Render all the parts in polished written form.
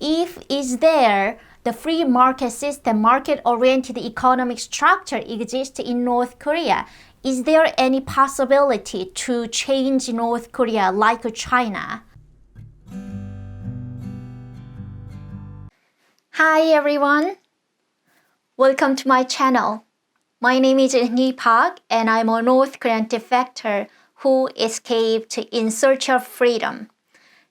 if is there the free market system, market-oriented economic structure exists in North Korea, is there any possibility to change North Korea like China? Hi everyone, welcome to my channel. My name is Eunhee Park and I'm a North Korean defector who escaped in search of freedom.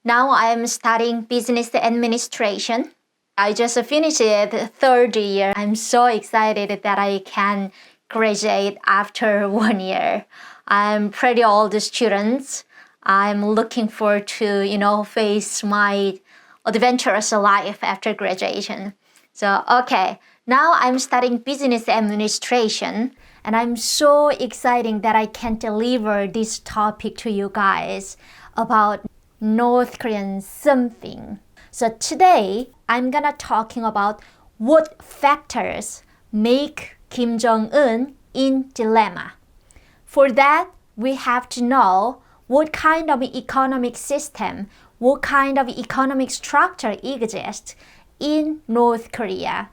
Now I am studying business administration. I just finished the third year. I'm so excited that I can graduate after 1 year. I'm pretty old student. I'm looking forward to, face my adventurous life after graduation. So, okay, now I'm studying business administration and I'm so excited that I can deliver this topic to you guys about North Korean something. So today, I'm gonna talking about what factors make Kim Jong-un in dilemma. For that, we have to know what kind of economic system, what kind of economic structure exists in North Korea.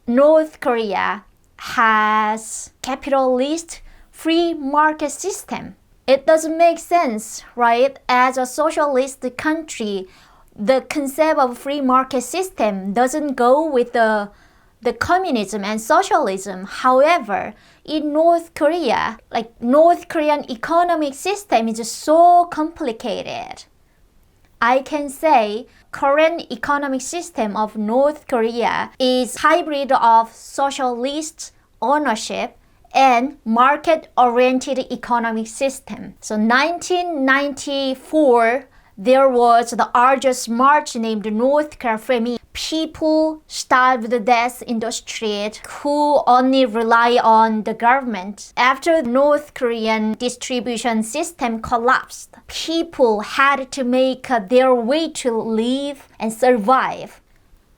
North Korea has capitalist free market system. It doesn't make sense, right? As a socialist country, the concept of free market system doesn't go with the communism and socialism. However, in North Korea, North Korean economic system is so complicated. I can say current economic system of North Korea is hybrid of socialist ownership and market-oriented economic system. So 1994, there was the arduous march named North Korea Famine. People starved to death in the street who only rely on the government. After the North Korean distribution system collapsed, people had to make their way to live and survive.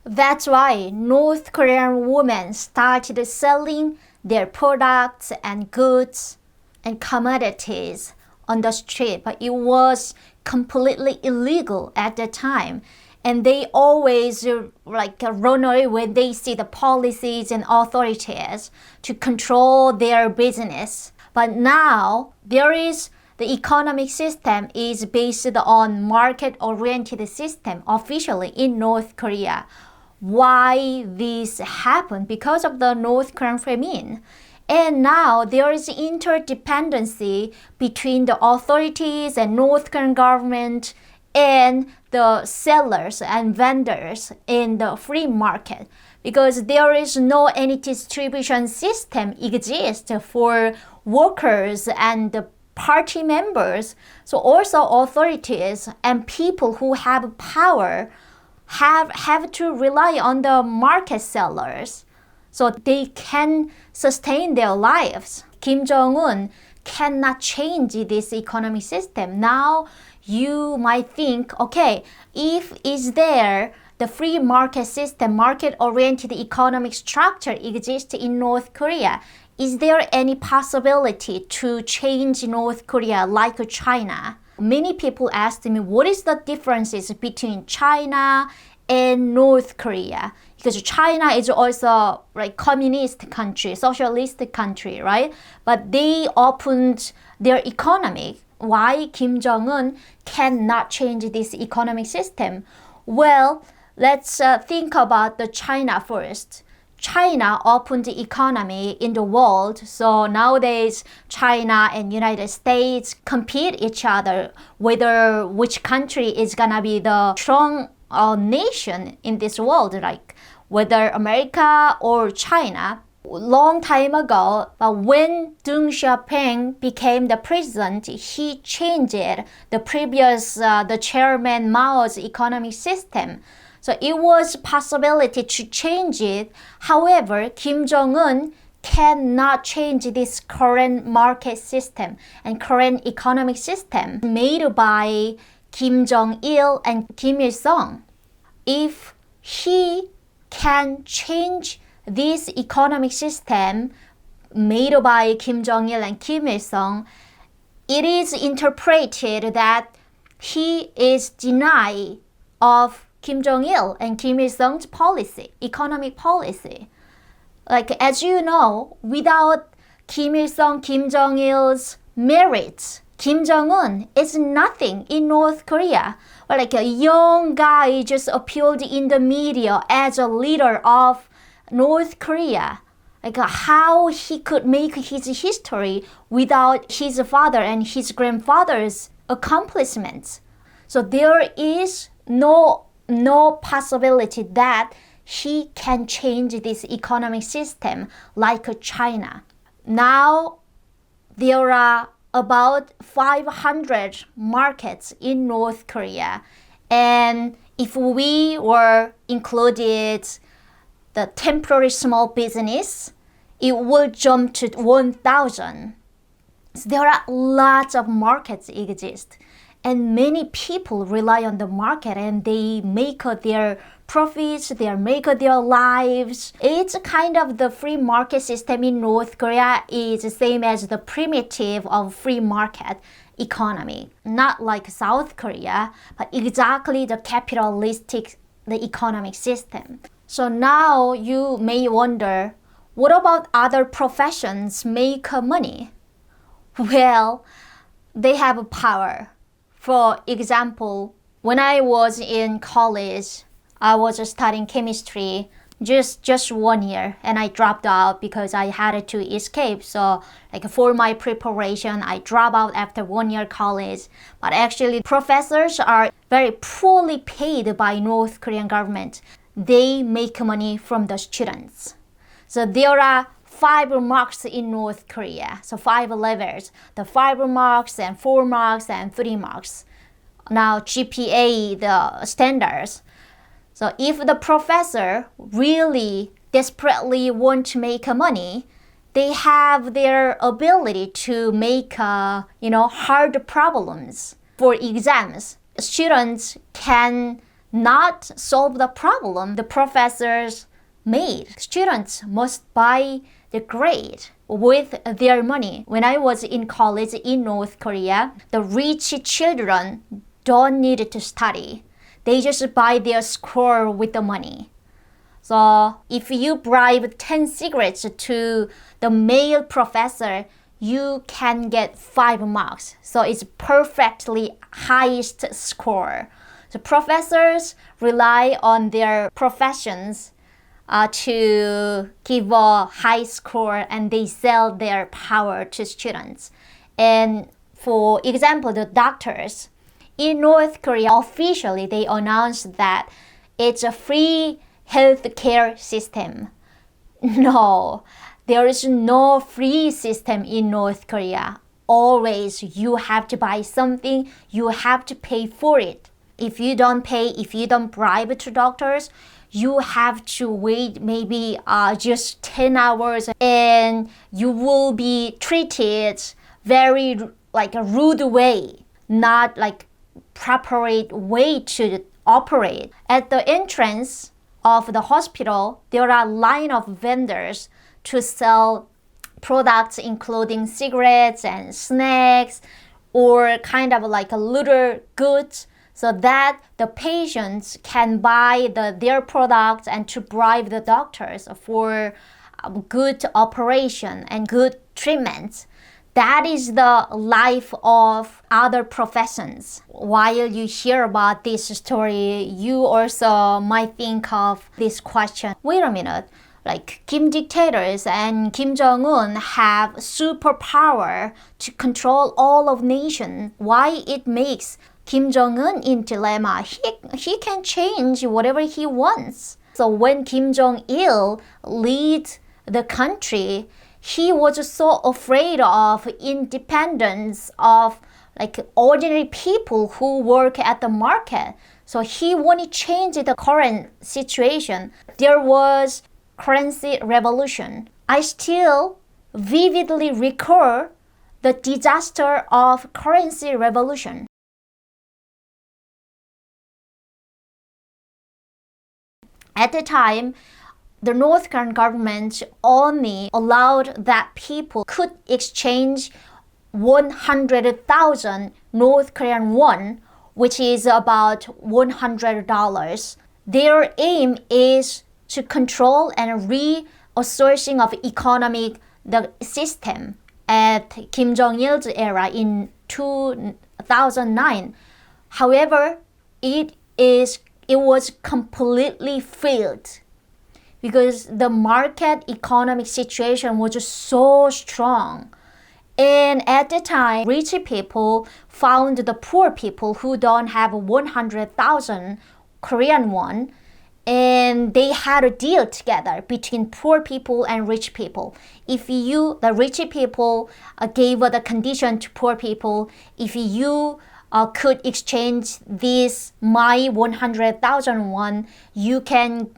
That's why North Korean women started selling their products and goods and commodities on the street, but it was completely illegal at the time. And they always run away when they see the policies and authorities to control their business. But now the economic system is based on market-oriented system officially in North Korea. Why this happened? Because of the North Korean famine. And now there is interdependency between the authorities and North Korean government and the sellers and vendors in the free market, because there is no any distribution system exists for workers and the party members. So also authorities and people who have power have to rely on the market sellers so they can sustain their lives. Kim Jong-un cannot change this economic system. Now you might think, okay, if is there the free market system, market-oriented economic structure exists in North Korea, is there any possibility to change North Korea like China? Many people asked me, what is the differences between China and North Korea? Because China is also communist country, socialist country, right? But they opened their economy. Why Kim Jong-un cannot change this economic system? Well, let's think about the China first. China opened the economy in the world, so nowadays China and United States compete each other whether which country is gonna be the strong nation in this world, whether America or China. Long time ago, but when Deng Xiaoping became the president, he changed the previous the chairman Mao's economic system. So it was possibility to change it. However, Kim Jong-un cannot change this current market system and current economic system made by Kim Jong-il and Kim Il-sung. If he can change this economic system made by Kim Jong-il and Kim Il-sung, it is interpreted that he is denied of Kim Jong-il and Kim Il-sung's policy, economic policy. Like, as you know, without Kim Il-sung, Kim Jong-il's merits, Kim Jong-un is nothing in North Korea. Or like a young guy just appeared in the media as a leader of North Korea. Like how he could make his history without his father and his grandfather's accomplishments. So there is no possibility that he can change this economic system like China. Now there are about 500 markets in North Korea, and if we were included the temporary small business, it will jump to 1,000. So there are lots of markets exist, and many people rely on the market, and they make their profits, they make their lives. It's kind of the free market system in North Korea is the same as the primitive of free market economy. Not like South Korea, but exactly the capitalistic, the economic system. So now you may wonder, what about other professions make money? Well, they have power. For example, when I was in college, I was studying chemistry just 1 year, and I dropped out because I had to escape. So like for my preparation, I dropped out after 1 year college. But actually, professors are very poorly paid by North Korean government. They make money from the students. So there are 5 marks in North Korea. So 5 levels. The 5 marks and 4 marks and 3 marks. Now GPA, the standards. So if the professor really desperately want to make money, they have their ability to make hard problems. For exams, students can not solve the problem the professors made. Students must buy the grade with their money. When I was in college in North Korea, the rich children don't need to study. They just buy their score with the money. So if you bribe 10 cigarettes to the male professor, you can get 5 marks. So it's perfectly highest score. So professors rely on their professions to give a high score, and they sell their power to students. And for example, the doctors, in North Korea, officially they announced that it's a free healthcare system. No, there is no free system in North Korea. Always you have to buy something, you have to pay for it. If you don't pay, if you don't bribe to doctors, you have to wait maybe just 10 hours, and you will be treated very like a rude way, not like proper way to operate. At the entrance of the hospital, there are a line of vendors to sell products including cigarettes and snacks, or kind of like a little goods, so that the patients can buy their products and to bribe the doctors for good operation and good treatments. That is the life of other professions. While you hear about this story, you also might think of this question. Wait a minute, like Kim dictators and Kim Jong-un have superpower to control all of nation. Why it makes Kim Jong-un in dilemma? He can change whatever he wants. So when Kim Jong-il leads the country, he was so afraid of independence of like ordinary people who work at the market. So he wanted to change the current situation. There was currency revolution. I still vividly recall the disaster of currency revolution. At the time, the North Korean government only allowed that people could exchange 100,000 North Korean won which is about $100. Their aim is to control and reasserting of economic the system at Kim Jong-il's era in 2009. However, it was completely failed because the market economic situation was just so strong. And at the time, rich people found the poor people who don't have 100,000 Korean won, and they had a deal together between poor people and rich people. If you, the rich people, gave the condition to poor people, if you could exchange this my 100,000 won, you can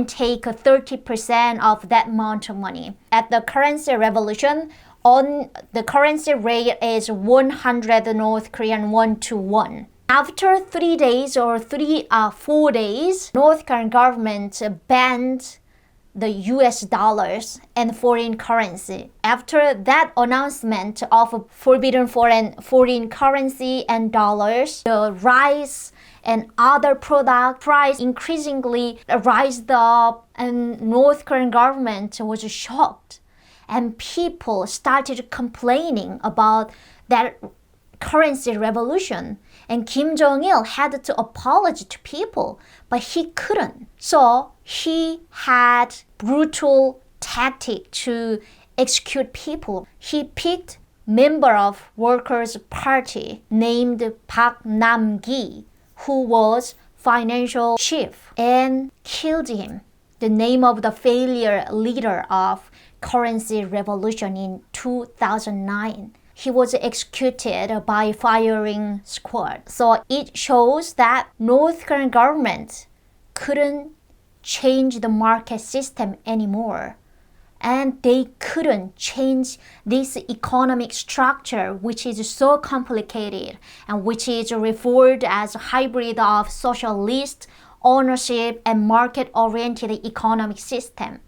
take 30% of that amount of money. At the currency revolution, on the currency rate is 100 North Korean won to 1. After 3 days or 4 days, North Korean government banned the US dollars and foreign currency. After that announcement of forbidden foreign currency and dollars, the rice and other product price increasingly rised up, and North Korean government was shocked. And people started complaining about that currency revolution. And Kim Jong-il had to apologize to people, but he couldn't. So he had brutal tactic to execute people. He picked member of Workers' Party named Park Nam-gi, who was financial chief, and killed him. The name of the failure leader of currency revolution in 2009. He was executed by firing squad. So it shows that North Korean government couldn't change the market system anymore. And they couldn't change this economic structure, which is so complicated and which is referred as a hybrid of socialist ownership and market-oriented economic system.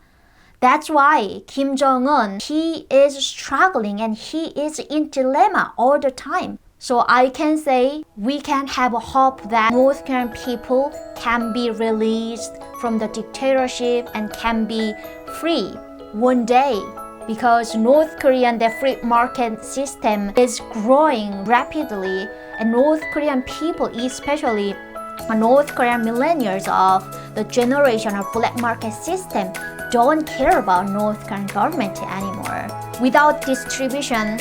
That's why Kim Jong-un, he is struggling and he is in dilemma all the time. So I can say we can have a hope that North Korean people can be released from the dictatorship and can be free one day, because North Korean, the free market system is growing rapidly, and North Korean people, especially North Korean millennials of the generation of black market system, don't care about North Korean government anymore. Without distribution,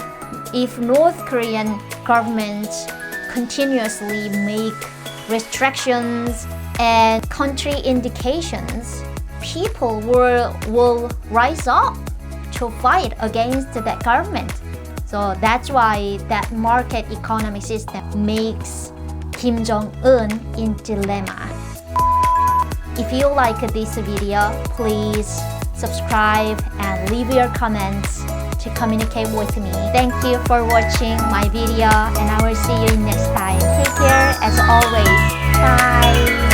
if North Korean government continuously make restrictions and country indications, people will rise up to fight against that government. So that's why that market economic system makes Kim Jong-un in dilemma. If you like this video, please subscribe and leave your comments to communicate with me. Thank you for watching my video, and I will see you next time. Take care as always. Bye.